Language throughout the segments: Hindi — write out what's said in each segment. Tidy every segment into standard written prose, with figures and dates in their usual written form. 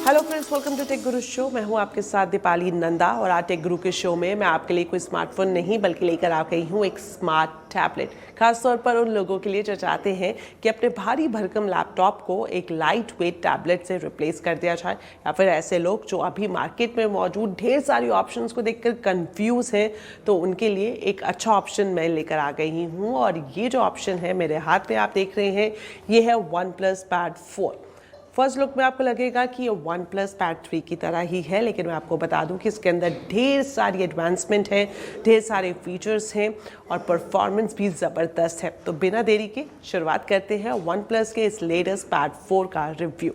Hello friends, welcome to tech guru show. मैं हूं आपके साथ दीपाली नंदा और आज टेक गुरु के शो में मैं आपके लिए कोई स्मार्टफोन नहीं बल्कि लेकर आ गई हूं एक स्मार्ट टैबलेट, खासतौर पर उन लोगों के लिए जो चाहते हैं कि अपने भारी भरकम लैपटॉप को एक लाइट वेट टैबलेट से रिप्लेस कर दिया जाए, या फिर ऐसे लोग जो अभी मार्केट में मौजूद ढेर सारी ऑप्शंस को देखकर कंफ्यूज हैं, तो उनके लिए एक अच्छा ऑप्शन मैं लेकर आ गई हूँ। और ये जो ऑप्शन है मेरे हाथ में आप देख रहे हैं, ये है OnePlus Pad 4। फर्स्ट लुक में आपको लगेगा कि ये OnePlus Pad 3 की तरह ही है, लेकिन मैं आपको बता दूं कि इसके अंदर ढेर सारी एडवांसमेंट है, ढेर सारे फीचर्स हैं और परफॉर्मेंस भी ज़बरदस्त है। तो बिना देरी के शुरुआत करते हैं OnePlus के इस लेटेस्ट Pad 4 का रिव्यू।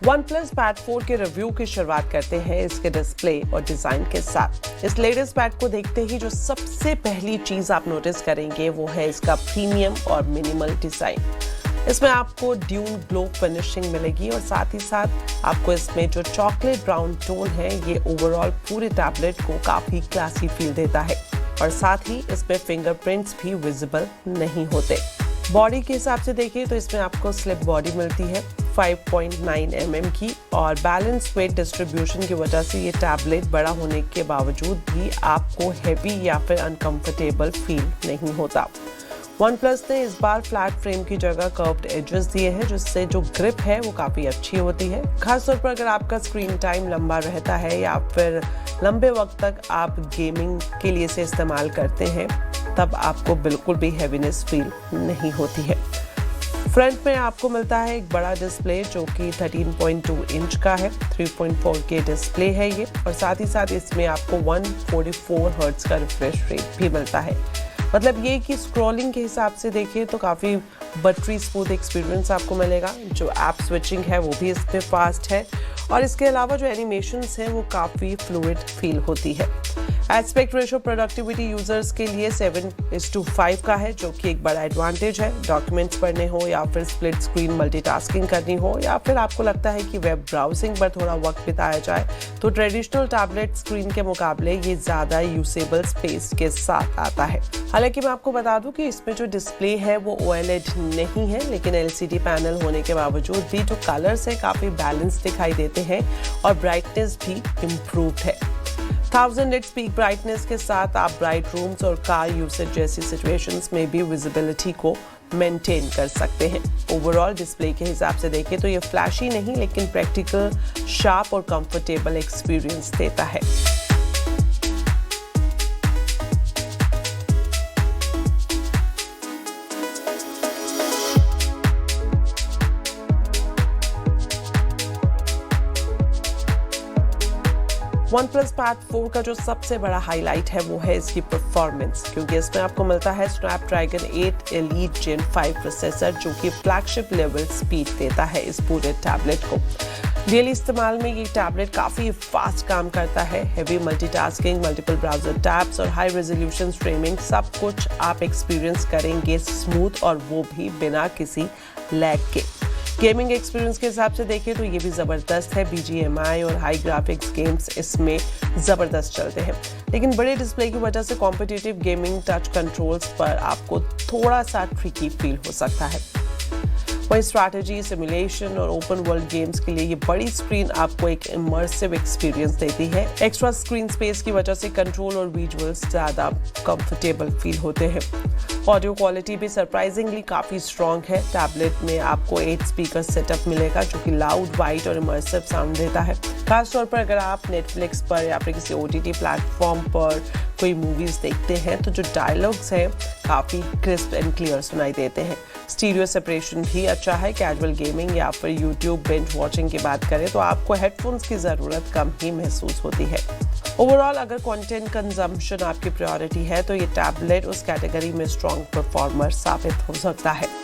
OnePlus Pad 4 के रिव्यू की शुरुआत करते हैं इसके डिस्प्ले और डिज़ाइन के साथ। इस लेटेस्ट पैड को देखते ही जो सबसे पहली चीज़ आप नोटिस करेंगे वो है इसका प्रीमियम और मिनिमल डिज़ाइन। इसमें आपको ड्यून ग्लो फिनिशिंग मिलेगी और साथ ही साथ आपको इसमें जो चॉकलेट ब्राउन टोन है ये ओवरऑल पूरे टैबलेट को काफ़ी क्लासी फील देता है। और साथ ही इसमें फिंगरप्रिंट्स भी विजिबल नहीं होते। बॉडी के हिसाब से देखिए तो इसमें आपको स्लिप बॉडी मिलती है 5.9 mm की, और बैलेंस वेट डिस्ट्रीब्यूशन की वजह से ये टैबलेट बड़ा होने के बावजूद भी आपको हैवी या फिर अनकंफर्टेबल फील नहीं होता। OnePlus ने इस बार फ्लैट फ्रेम की जगह कर्व्ड एजेस दिए हैं, जिससे जो ग्रिप है वो काफ़ी अच्छी होती है। खासतौर पर अगर आपका स्क्रीन टाइम लंबा रहता है या फिर लंबे वक्त तक आप गेमिंग के लिए इसे इस्तेमाल करते हैं, तब आपको बिल्कुल भी हैवीनेस फील नहीं होती है। फ्रंट में आपको मिलता है एक बड़ा डिस्प्ले जो कि 13.2 इंच का है, 3.4K डिस्प्ले है ये, और साथ ही साथ इसमें आपको 144 हर्ट्ज का रिफ्रेश रेट भी मिलता है। मतलब ये कि स्क्रॉलिंग के हिसाब से देखिए तो काफ़ी बटरी स्मूथ एक्सपीरियंस आपको मिलेगा। जो ऐप स्विचिंग है वो भी इस पर फास्ट है, और इसके अलावा जो एनिमेशंस हैं वो काफ़ी फ्लूइड फील होती है। एस्पेक्ट रेशो प्रोडक्टिविटी यूजर्स के लिए 7:5 का है, जो कि एक बड़ा एडवांटेज है। डॉक्यूमेंट्स पढ़ने हो या फिर स्प्लिट स्क्रीन मल्टीटास्किंग करनी हो, या फिर आपको लगता है कि वेब ब्राउजिंग पर थोड़ा वक्त बिताया जाए, तो ट्रेडिशनल टैबलेट स्क्रीन के मुकाबले ये ज़्यादा यूसेबल स्पेस के साथ आता है। हालांकि मैं आपको बता दूं कि इसमें जो डिस्प्ले है वो OLED नहीं है, लेकिन LCD पैनल होने के बावजूद भी जो कलर्स है काफ़ी बैलेंस दिखाई देते हैं और ब्राइटनेस भी इम्प्रूव्ड है। 1000 nits पीक ब्राइटनेस के साथ आप ब्राइट रूम्स और कार यूसेज जैसी सिचुएशंस में भी विजिबिलिटी को मेंटेन कर सकते हैं। ओवरऑल डिस्प्ले के हिसाब से देखें तो ये फ्लैशी नहीं, लेकिन प्रैक्टिकल, शार्प और कंफर्टेबल एक्सपीरियंस देता है। OnePlus Pad 4 का जो सबसे बड़ा हाईलाइट है वो है इसकी परफॉर्मेंस, क्योंकि इसमें आपको मिलता है Snapdragon 8 Elite Gen 5 प्रोसेसर, जो कि फ्लैगशिप लेवल स्पीड देता है इस पूरे टैबलेट को। डेली इस्तेमाल में ये टैबलेट काफ़ी फास्ट काम करता है। Heavy multitasking, multiple browser tabs और हाई रेजोल्यूशन स्ट्रीमिंग सब कुछ आप एक्सपीरियंस करेंगे स्मूथ, और वो भी बिना किसी लैग के। गेमिंग एक्सपीरियंस के हिसाब से देखें तो ये भी ज़बरदस्त है। BGMI और हाई ग्राफिक्स गेम्स इसमें ज़बरदस्त चलते हैं, लेकिन बड़े डिस्प्ले की वजह से कॉम्पिटिटिव गेमिंग टच कंट्रोल्स पर आपको थोड़ा सा ट्रिकी फील हो सकता है। वहीं स्ट्रैटेजी, सिमुलेशन और ओपन वर्ल्ड गेम्स के लिए ये बड़ी स्क्रीन आपको एक इमर्सिव एक्सपीरियंस देती है। एक्स्ट्रा स्क्रीन स्पेस की वजह से कंट्रोल और विजुअल्स ज़्यादा कंफर्टेबल फील होते हैं। ऑडियो क्वालिटी भी सरप्राइजिंगली काफ़ी स्ट्रॉन्ग है। टैबलेट में आपको 8 स्पीकर सेटअप मिलेगा, जो कि लाउड, वाइड और इमर्सिव साउंड देता है। खासतौर पर अगर आप नेटफ्लिक्स पर या फिर किसी OTT प्लेटफॉर्म पर कोई मूवीज़ देखते हैं तो जो डायलॉग्स हैं काफ़ी क्रिस्प एंड क्लियर सुनाई देते हैं। स्टीरियो सेपरेशन भी अच्छा है। कैजुअल गेमिंग या फिर यूट्यूब बिंज वॉचिंग की बात करें तो आपको हेडफोन्स की ज़रूरत कम ही महसूस होती है। ओवरऑल अगर कंटेंट कंजम्पशन आपकी प्रायोरिटी है तो ये टैबलेट उस कैटेगरी में स्ट्रॉन्ग परफॉर्मर साबित हो सकता है।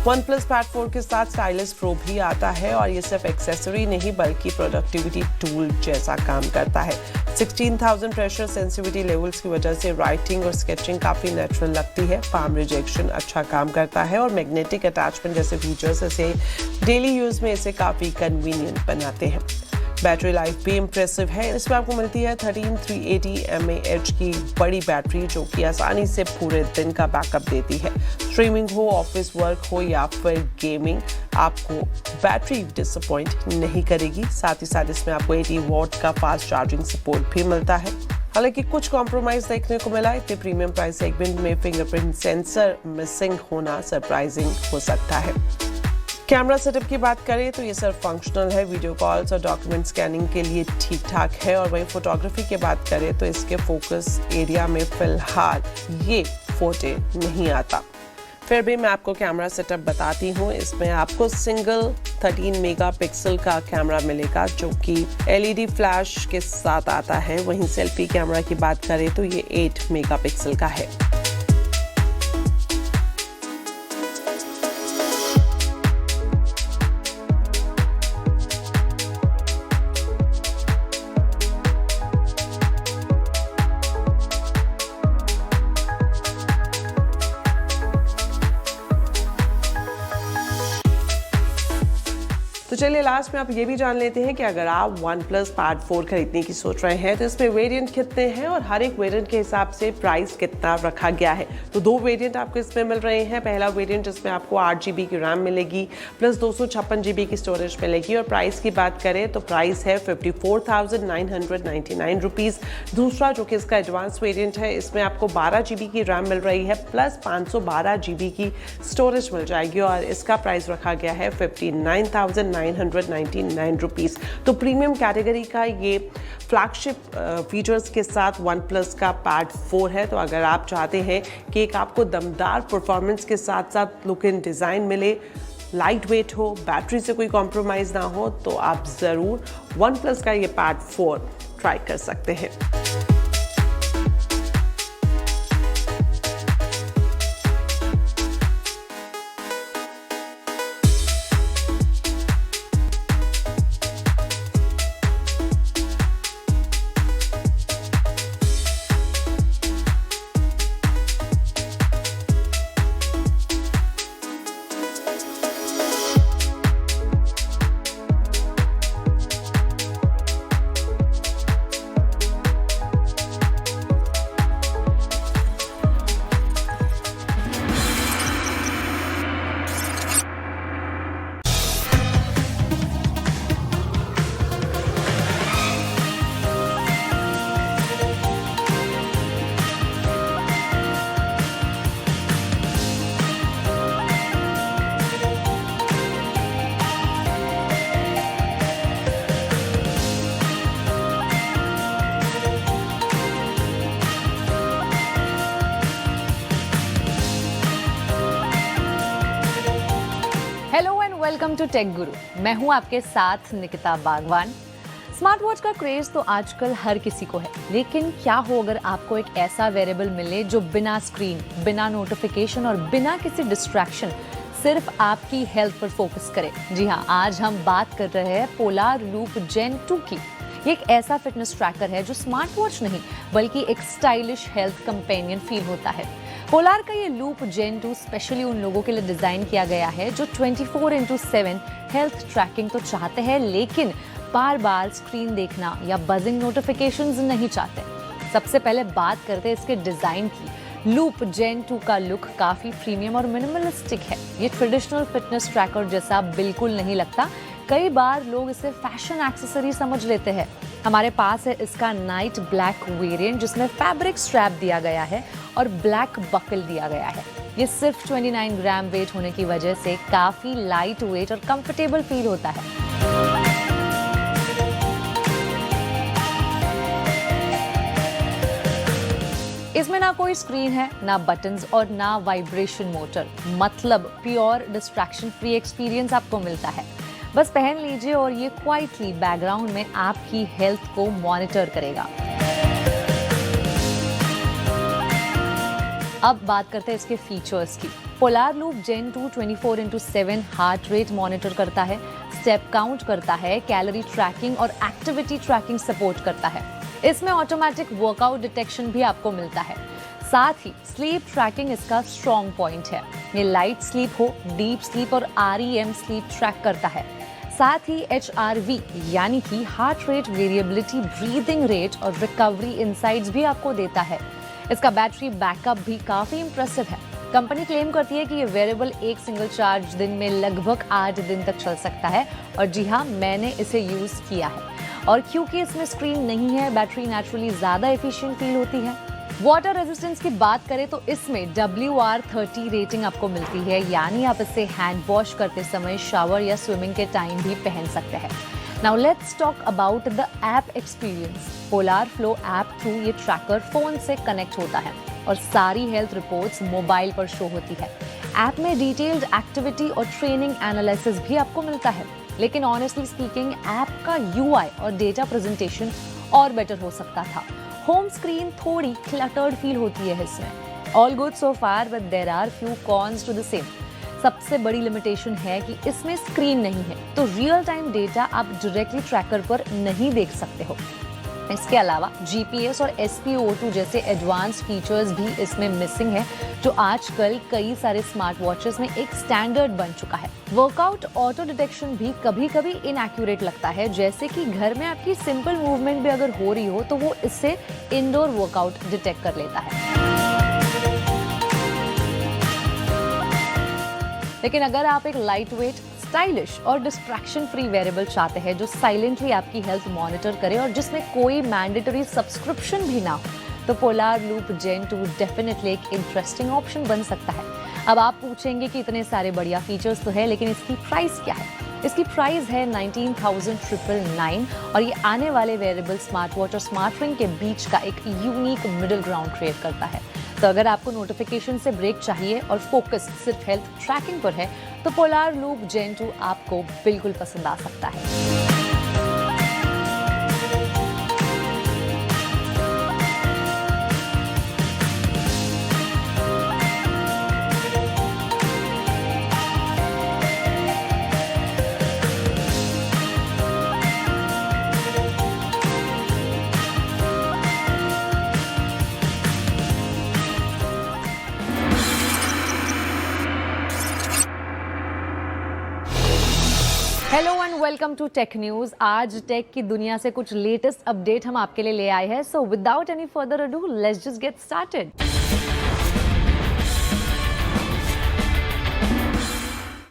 OnePlus Pad 4 के साथ स्टाइलस प्रो भी आता है, और ये सिर्फ एक्सेसरी नहीं बल्कि प्रोडक्टिविटी टूल जैसा काम करता है। 16,000 प्रेशर सेंसिटिविटी लेवल्स की वजह से राइटिंग और स्केचिंग काफ़ी नेचुरल लगती है। पाम रिजेक्शन अच्छा काम करता है और मैग्नेटिक अटैचमेंट जैसे फीचर्स इसे डेली यूज़ में इसे काफ़ी कन्वीनियंट बनाते हैं। बैटरी लाइफ भी इम्प्रेसिव है। इसमें आपको मिलती है 13380 mAh की बड़ी बैटरी जो कि आसानी से पूरे दिन का बैकअप देती है। स्ट्रीमिंग हो, ऑफिस वर्क हो या फिर गेमिंग, आपको बैटरी डिसअपॉइंट नहीं करेगी। साथ ही साथ इसमें आपको 80 वॉट का फास्ट चार्जिंग सपोर्ट भी मिलता है। हालांकि कुछ कॉम्प्रोमाइज देखने को मिला। इतने प्रीमियम प्राइस सेगमेंट में फिंगरप्रिंट सेंसर मिसिंग होना सरप्राइजिंग हो सकता है। कैमरा सेटअप की बात करें तो ये सिर्फ फंक्शनल है, वीडियो कॉल्स और डॉक्यूमेंट स्कैनिंग के लिए ठीक ठाक है। और वहीं फोटोग्राफी की बात करें तो इसके फोकस एरिया में फिलहाल ये फोटे नहीं आता। फिर भी मैं आपको कैमरा सेटअप बताती हूँ। इसमें आपको सिंगल 13 मेगापिक्सल का कैमरा मिलेगा जो कि LED फ्लैश के साथ आता है। वहीं सेल्फी कैमरा की बात करें तो ये 8 मेगापिक्सल का है। तो चलिए लास्ट में आप ये भी जान लेते हैं कि अगर आप OnePlus Pad 4 खरीदने की सोच रहे हैं तो इसमें वेरिएंट कितने हैं और हर एक वेरिएंट के हिसाब से प्राइस कितना रखा गया है। तो 2 वेरिएंट आपको इसमें मिल रहे हैं। पहला वेरिएंट जिसमें आपको 8 GB की रैम मिलेगी प्लस 256 GB की स्टोरेज मिलेगी और प्राइस की बात करें तो प्राइस है 54,999 रुपीज़। दूसरा जो कि इसका एडवांस वेरिएंट है, इसमें आपको 12 GB की रैम मिल रही है प्लस 512 GB की स्टोरेज मिल जाएगी और इसका प्राइस रखा गया है 59,999 रुपीज़। तो प्रीमियम कैटेगरी का ये फ्लैगशिप फीचर्स के साथ OnePlus का Pad 4 है। तो अगर आप चाहते हैं कि एक आपको दमदार परफॉर्मेंस के साथ साथ लुक एंड डिज़ाइन मिले, लाइट वेट हो, बैटरी से कोई कॉम्प्रोमाइज़ ना हो, तो आप ज़रूर OnePlus का ये Pad 4 ट्राई कर सकते हैं। वेलकम टू टेक गुरु। मैं हूं आपके साथ निकिता बागवान। स्मार्ट वॉच का क्रेज तो आजकल हर किसी को है, लेकिन क्या हो अगर आपको एक ऐसा वेरेबल मिले जो बिना स्क्रीन, बिना नोटिफिकेशन और बिना किसी डिस्ट्रैक्शन सिर्फ आपकी हेल्थ पर फोकस करे। जी हाँ, आज हम बात कर रहे हैं पोलार लूप जेन 2 की। ये एक ऐसा फिटनेस ट्रैकर है जो स्मार्ट वॉच नहीं बल्कि एक स्टाइलिश हेल्थ कंपेनियन फील होता है। पोलार का ये लूप जेन 2 स्पेशली उन लोगों के लिए डिजाइन किया गया है जो 24/7 हेल्थ ट्रैकिंग तो चाहते हैं लेकिन बार बार स्क्रीन देखना या बजिंग नोटिफिकेशंस नहीं चाहते। सबसे पहले बात करते हैं इसके डिजाइन की। लूप जेन 2 का लुक काफी प्रीमियम और मिनिमलिस्टिक है। ये ट्रेडिशनल फिटनेस ट्रैकर जैसा बिल्कुल नहीं लगता। कई बार लोग इसे फैशन एक्सेसरी समझ लेते हैं। हमारे पास है इसका नाइट ब्लैक वेरिएंट जिसमें फैब्रिक स्ट्रैप दिया गया है और ब्लैक बकल दिया गया है। ये सिर्फ 29 ग्राम वेट होने की वजह से काफी लाइट वेट और कंफर्टेबल फील होता है। इसमें ना कोई स्क्रीन है, ना बटन्स और ना वाइब्रेशन मोटर, मतलब प्योर डिस्ट्रैक्शन फ्री एक्सपीरियंस आपको मिलता है। बस पहन लीजिए और ये क्वाइटली बैकग्राउंड में आपकी हेल्थ को मॉनिटर करेगा। अब बात करते हैं इसके फीचर्स की। पोलार लूप जेन 2 24/7 हार्ट रेट मॉनिटर करता है, स्टेप काउंट करता है, कैलोरी ट्रैकिंग और एक्टिविटी ट्रैकिंग सपोर्ट करता है। इसमें ऑटोमेटिक वर्कआउट डिटेक्शन भी आपको मिलता है। साथ ही स्लीप ट्रैकिंग इसका स्ट्रॉन्ग पॉइंट है। ये लाइट स्लीप हो, डीप स्लीप और REM स्लीप ट्रैक करता है। साथ ही HRV यानी कि heart rate variability, breathing rate और रिकवरी इनसाइट्स भी आपको देता है। इसका बैटरी बैकअप भी काफी इंप्रेसिव है। कंपनी क्लेम करती है कि ये वेरेबल एक सिंगल चार्ज दिन में लगभग 8 दिन तक चल सकता है। और जी हाँ, मैंने इसे यूज किया है। और क्योंकि इसमें स्क्रीन नहीं है, बैटरी नेचुरली ज्यादा एफिशिएंट फील होती है। वाटर रेजिस्टेंस की बात करें तो इसमें WR30 रेटिंग आपको मिलती है, यानी आप इसे हैंड वॉश करते समय, शावर या स्विमिंग के टाइम भी पहन सकते हैं। Now let's talk about the app experience. Polar flow app through ये ट्रैकर फोन से कनेक्ट होता है और सारी हेल्थ रिपोर्ट्स मोबाइल पर शो होती है। ऐप में डिटेल्ड एक्टिविटी और ट्रेनिंग एनालिसिस भी आपको मिलता है। लेकिन ऑनेस्टली स्पीकिंग, ऐप का UI और डेटा प्रेजेंटेशन और बेटर हो सकता था। होम स्क्रीन थोड़ी क्लटर्ड फील होती है इसमें। All good so far, but there are few cons to the same. सबसे बड़ी लिमिटेशन है कि इसमें स्क्रीन नहीं है, तो रियल टाइम डेटा आप डायरेक्टली ट्रैकर पर नहीं देख सकते हो। इसके अलावा GPS और SpO2 जैसे एडवांस फीचर्स भी इसमें मिसिंग है, जो आजकल कई सारे स्मार्ट वॉचेस में एक स्टैंडर्ड बन चुका है। वर्कआउट ऑटो डिटेक्शन भी कभी कभी इनएक्यूरेट लगता है, जैसे कि घर में आपकी सिंपल मूवमेंट भी अगर हो रही हो तो वो इससे इंडोर वर्कआउट डिटेक्ट कर लेता है। लेकिन अगर आप एक लाइट वेट, स्टाइलिश और डिस्ट्रैक्शन फ्री वेरेबल चाहते हैं जो साइलेंटली आपकी हेल्थ मॉनिटर करे और जिसमें कोई मैंडेटरी सब्सक्रिप्शन भी ना हो, तो पोलार लूप Gen 2 डेफिनेटली एक इंटरेस्टिंग ऑप्शन बन सकता है। अब आप पूछेंगे कि इतने सारे बढ़िया फीचर्स तो है, लेकिन इसकी प्राइस क्या है? इसकी प्राइस है 19,999 और ये आने वाले वेरेबल, स्मार्ट वॉच और स्मार्ट रिंग के बीच का एक यूनिक मिडिल ग्राउंड क्रिएट करता है। तो अगर आपको नोटिफिकेशन से ब्रेक चाहिए और फोकस सिर्फ हेल्थ ट्रैकिंग पर है, तो पोलार लूप Gen 2 आपको बिल्कुल पसंद आ सकता है। Hello and welcome to tech news. आज टेक की दुनिया से कुछ लेटेस्ट अपडेट हम आपके लिए ले आए हैं। So without any further ado, let's just get started.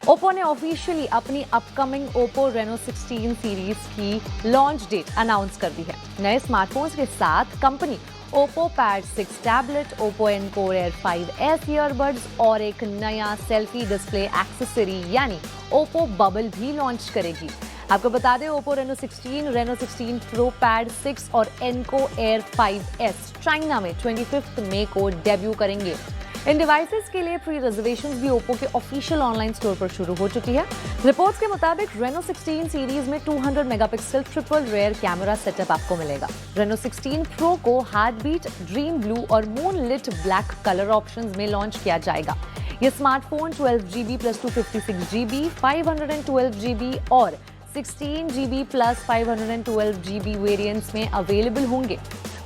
Oppo ने ऑफिशियली अपनी अपकमिंग Oppo Reno 16 सीरीज की लॉन्च डेट अनाउंस कर दी है। नए स्मार्टफोन्स के साथ company Oppo Pad 6 tablet, Oppo Enco Air 5S earbuds और एक नया सेल्फी डिस्प्ले एक्सेसरी यानी Oppo Bubble भी लॉन्च करेगी। आपको बता दें, Oppo Reno 16, Reno 16 Pro, Pad 6 और Enco Air 5S चाइना में 25 मई को डेब्यू करेंगे। इन डिवाइसेस के लिए प्री रिजर्वेशंस भी Oppo के ऑफिशियल ऑनलाइन स्टोर पर शुरू हो चुकी है। रिपोर्ट्स के मुताबिक Reno 16 सीरीज में 200 megapixel triple rear camera setup आपको मिलेगा। Reno 16 Pro को हार्टबीट, ड्रीम ब्लू और moon lit black colour options में लॉन्च किया जाएगा। ये smartphone 12GB plus 256GB, 512GB और 16GB प्लस 512GB वेरिएंट्स में अवेलेबल होंगे।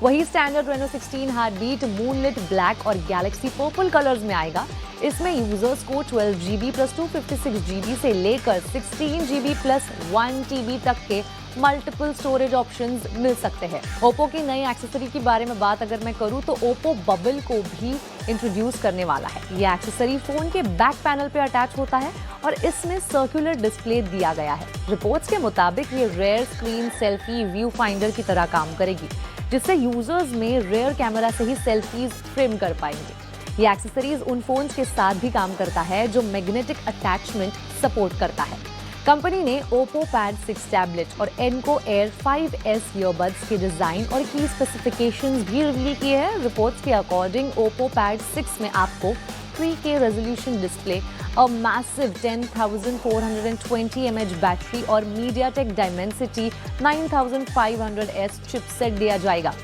वही standard Reno 16 heartbeat, moonlit black और गैलेक्सी पर्पल कलर्स में आएगा। इसमें यूजर्स को 12GB प्लस 256GB से लेकर 16GB प्लस 1TB तक के मल्टीपल स्टोरेज ऑप्शंस मिल सकते हैं। Oppo की नई एक्सेसरी के बारे में बात अगर मैं करूं तो Oppo Bubble को भी इंट्रोड्यूस करने वाला है। यह एक्सेसरी फोन के बैक पैनल पे अटैच होता है और इसमें सर्कुलर डिस्प्ले दिया गया है। रिपोर्ट्स के मुताबिक ये rear screen selfie view finder की तरह काम करेगी, जिससे यूजर्स में रेयर कैमरा से ही सेल्फीज फ्रेम कर पाएंगे। ये एक्सेसरीज उन फोन्स के साथ भी काम करता है जो मैग्नेटिक अटैचमेंट सपोर्ट करता है। कंपनी ने Oppo Pad 6 टैबलेट और Enco Air 5S ईयरबड्स के डिजाइन और की स्पेसिफिकेशंस भी रिवील किए हैं। रिपोर्ट्स के अकॉर्डिंग Oppo Pad 6 में आपको 3K resolution display, a massive 10,420 mAh battery और MediaTek Dimensity 9500S चिपसेट दिया जाएगा।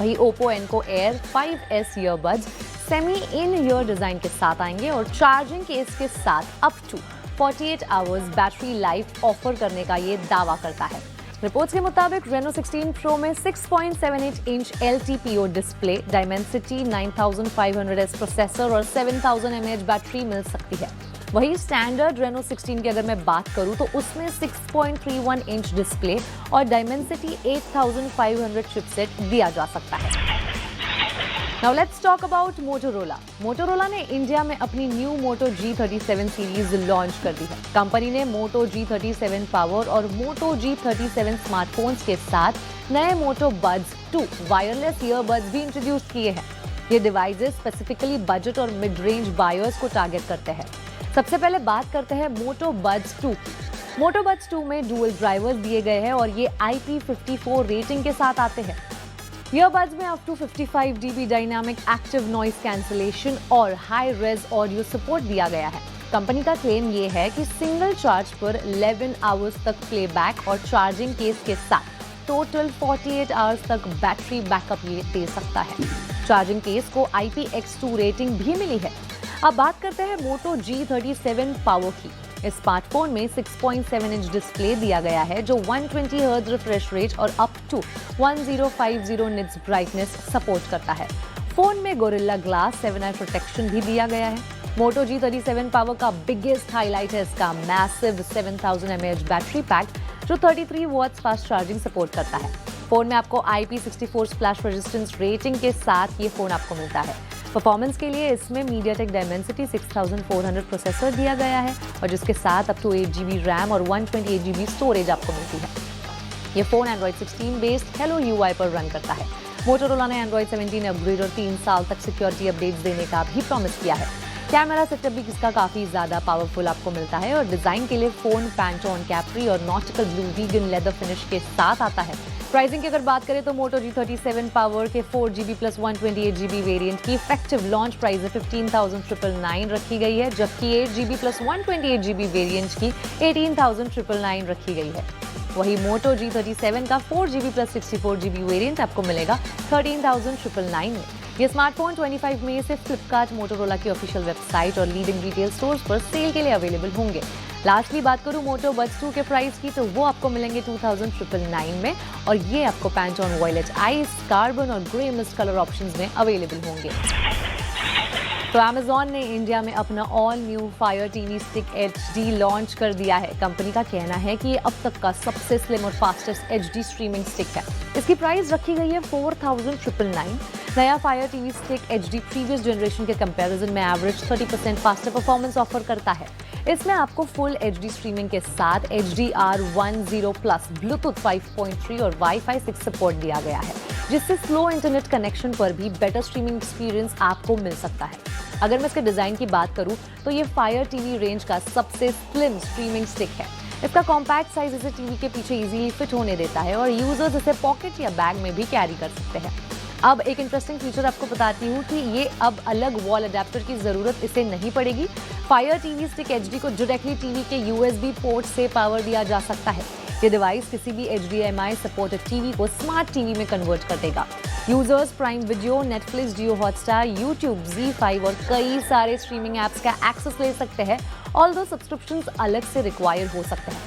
वही Oppo Enco Air 5S earbuds semi in ear design के साथ आएंगे और चार्जिंग केस के साथ up to 48 hours battery life offer करने का ये दावा करता है। रिपोर्ट्स के मुताबिक रेनो 16 प्रो में 6.78 inch LTPO display, Dimensity 9500S processor और 7000 mAh बैटरी मिल सकती है। वही स्टैंडर्ड रेनो 16 की अगर मैं बात करूं तो उसमें 6.31 इंच डिस्प्ले और डायमेंसिटी 8500 चिपसेट दिया जा सकता है। Now let's talk about Motorola. Motorola ने इंडिया में अपनी न्यू मोटो G37 सीरीज लॉन्च कर दी है। कंपनी ने मोटो G37 पावर और मोटो G37 स्मार्टफोन्स के साथ नए मोटो बड्स 2 वायरलेस ईयरबड्स भी इंट्रोड्यूस किए हैं। ये डिवाइसेस स्पेसिफिकली बजट और मिड रेंज बायर्स को टारगेट करते हैं। सबसे पहले बात करते हैं मोटो बड्स 2 की। मोटो बड्स 2 में डुअल ड्राइवर्स दिए गए हैं और ये IP54 रेटिंग के साथ आते हैं। ईयरबड्स में up to 55 dB dynamic active noise cancellation और हाई रेज ऑडियो सपोर्ट दिया गया है। कंपनी का क्लेम ये है कि सिंगल चार्ज पर 11 आवर्स तक प्लेबैक और चार्जिंग केस के साथ टोटल 48 आवर्स तक बैटरी बैकअप ये दे सकता है। चार्जिंग केस को IPX2 रेटिंग भी मिली है। अब बात करते हैं मोटो G37 पावर की। इस स्मार्टफोन में 6.7 इंच डिस्प्ले दिया गया है जो 120 हर्ट्ज रिफ्रेश रेट और up to 1050 nits brightness support करता है। फोन में गोरिल्ला ग्लास 7i प्रोटेक्शन भी दिया गया है। मोटो G37 पावर का बिगेस्ट हाईलाइट है इसका मैसिव 7000 mAh बैटरी पैक जो 33 वॉट्स फास्ट चार्जिंग सपोर्ट करता है। फोन में आपको IP64 स्प्लैश रेजिस्टेंस रेटिंग के साथ ये फोन आपको मिलता है। परफॉर्मेंस के लिए इसमें मीडियाटेक डायमेंसिटी 6400 प्रोसेसर दिया गया है और जिसके साथ अप टू 8 GB रैम और 128 GB स्टोरेज आपको मिलती है। ये phone Android 16 based Hello UI पर रन करता है। मोटोरोला ने Android 17 अपग्रेड और 3 साल तक सिक्योरिटी अपडेट्स देने का भी प्रॉमिस किया है। कैमरा सेटअप भी इसका काफी ज्यादा पावरफुल आपको मिलता है और डिजाइन के लिए फोन पैंटोन कैप्री और nautical blue vegan leather finish के साथ आता है। प्राइसिंग की अगर बात करें तो मोटो G37 पावर के 4GB प्लस 128 GB वेरिएंट की इफेक्टिव लॉन्च प्राइस 15,999 रखी गई है, जबकि 8GB प्लस 128 GB वेरिएंट की 18,999 रखी गई है। वही मोटो G37 का 4GB प्लस 64GB वेरिएंट आपको मिलेगा 13,999 में। ये स्मार्टफोन 25 मई से फ्लिपकार्ट मोटोरोला की ऑफिशियल वेबसाइट और लीडिंग रिटेल स्टोर्स पर सेल के लिए अवेलेबल होंगे। लास्टली बात करूं मोटो बड्स 2 के प्राइस की तो वो आपको मिलेंगे 2,999 में और ये आपको पैंटोन वॉयलेट आइस, कार्बन और ग्रे मिस्ट कलर ऑप्शंस में अवेलेबल होंगे। तो Amazon ने इंडिया में अपना all new Fire TV Stick HD launch कर दिया है। कंपनी का कहना है कि ये अब तक का सबसे स्लिम और फास्टेस्ट HD स्ट्रीमिंग स्टिक है। इसकी प्राइस रखी गई है 4,999। नया Fire TV Stick HD previous generation के कंपैरिजन में एवरेज 30% फास्टर परफॉर्मेंस ऑफर करता है। इसमें आपको फुल HD स्ट्रीमिंग के साथ HDR10+, ब्लूटूथ 5.3 और Wi-Fi 6 सपोर्ट दिया गया है, जिससे स्लो इंटरनेट कनेक्शन पर भी बेटर स्ट्रीमिंग एक्सपीरियंस आपको मिल सकता है। अगर मैं इसके डिजाइन की बात करूं तो ये Fire TV रेंज का सबसे स्लिम स्ट्रीमिंग स्टिक है। इसका कॉम्पैक्ट साइज इसे टीवी के पीछे इजीली फिट होने देता है और यूजर्स इसे पॉकेट या बैग में भी कैरी कर सकते हैं। अब एक इंटरेस्टिंग फीचर आपको बताती हूँ कि ये अब अलग वॉल अडेप्टर की जरूरत इसे नहीं पड़ेगी। Fire TV Stick HD को डायरेक्टली टीवी के USB पोर्ट से पावर दिया जा सकता है। ये डिवाइस किसी भी HDMI सपोर्टेड टीवी को स्मार्ट टीवी में कन्वर्ट कर देगा। यूजर्स प्राइम वीडियो, नेटफ्लिक्स, जियो हॉटस्टार, यूट्यूब, ZEE5 और कई सारे स्ट्रीमिंग ऐप्स का एक्सेस ले सकते हैं, ऑल्दो सब्सक्रिप्शंस अलग से रिक्वायर हो सकते हैं।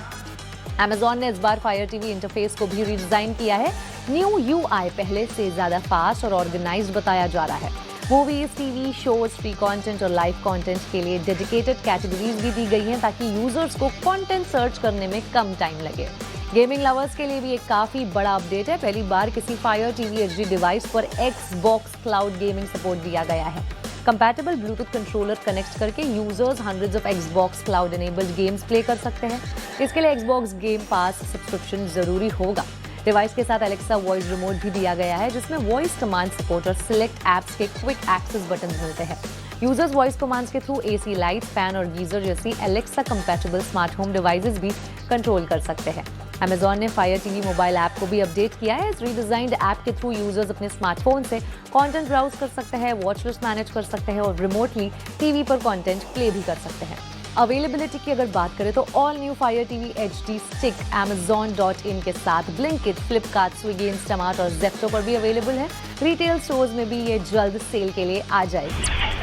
Amazon ने इस बार Fire TV इंटरफेस को भी रीडिजाइन किया है। न्यू UI पहले से ज्यादा फास्ट और ऑर्गेनाइज्ड बताया जा रहा है। Movies, TV shows, free content और लाइव कंटेंट के लिए डेडिकेटेड कैटेगरीज भी दी गई हैं ताकि यूजर्स को कंटेंट सर्च करने में कम टाइम लगे। गेमिंग लवर्स के लिए भी एक काफी बड़ा अपडेट है। पहली बार किसी Fire TV HD डिवाइस पर Xbox क्लाउड गेमिंग सपोर्ट दिया गया है। कंपैटिबल ब्लूटूथ कंट्रोलर कनेक्ट करके users hundreds of Xbox cloud enabled games play कर सकते हैं। इसके लिए Xbox गेम पास सब्सक्रिप्शन जरूरी होगा। डिवाइस के साथ Alexa वॉइस रिमोट भी दिया गया है, जिसमें वॉइस कमांड सपोर्ट और सिलेक्ट ऐप्स के क्विक एक्सेस बटन मिलते हैं। यूजर्स वॉइस कमांड्स के थ्रू AC लाइट, फैन और गीजर जैसी Alexa compatible smart home devices भी कंट्रोल कर सकते हैं। Amazon ने Fire TV मोबाइल ऐप को भी अपडेट किया है। इस रीडिजाइंड ऐप के थ्रू यूजर्स अपने स्मार्टफोन से कंटेंट ब्राउज कर सकते हैं, वॉच लिस्ट मैनेज कर सकते हैं और रिमोटली टीवी पर कंटेंट प्ले भी कर सकते हैं। अवेलेबिलिटी की अगर बात करें तो all new Fire TV HD stick Amazon.in के साथ Blinkit, फ्लिपकार्ट, स्विगी, इंस्टामार्ट और Zepto पर भी अवेलेबल है। रिटेल स्टोर्स में भी ये जल्द सेल के लिए आ जाएगी।